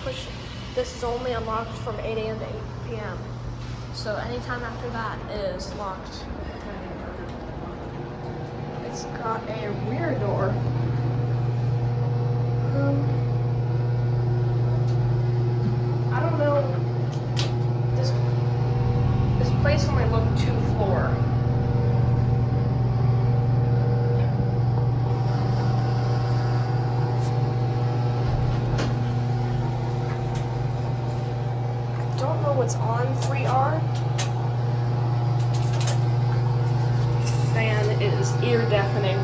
push. This is only unlocked from 8 a.m. to 8 p.m. So anytime after that is locked. It's got a rear door. I don't know. This place only looked 2-floor. I don't know what's on 3R. Fan is ear deafening.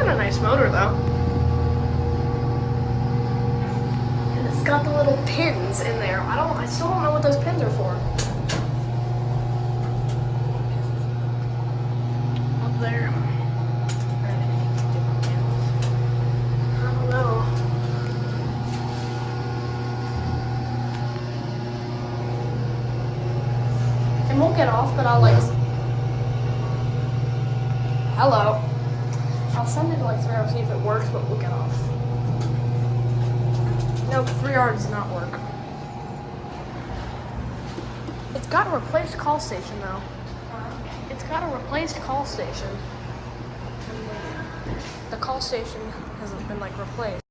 Nice motor though. And it's got the little pins in there. I still don't know what those pins are for. Up there. I don't know. It won't get off, but I'll like. Hello. I'll send it to like 3R, see if it works, but we'll get off. No, 3R does not work. It's got a replaced call station though. It's got a replaced call station. The call station hasn't been like replaced.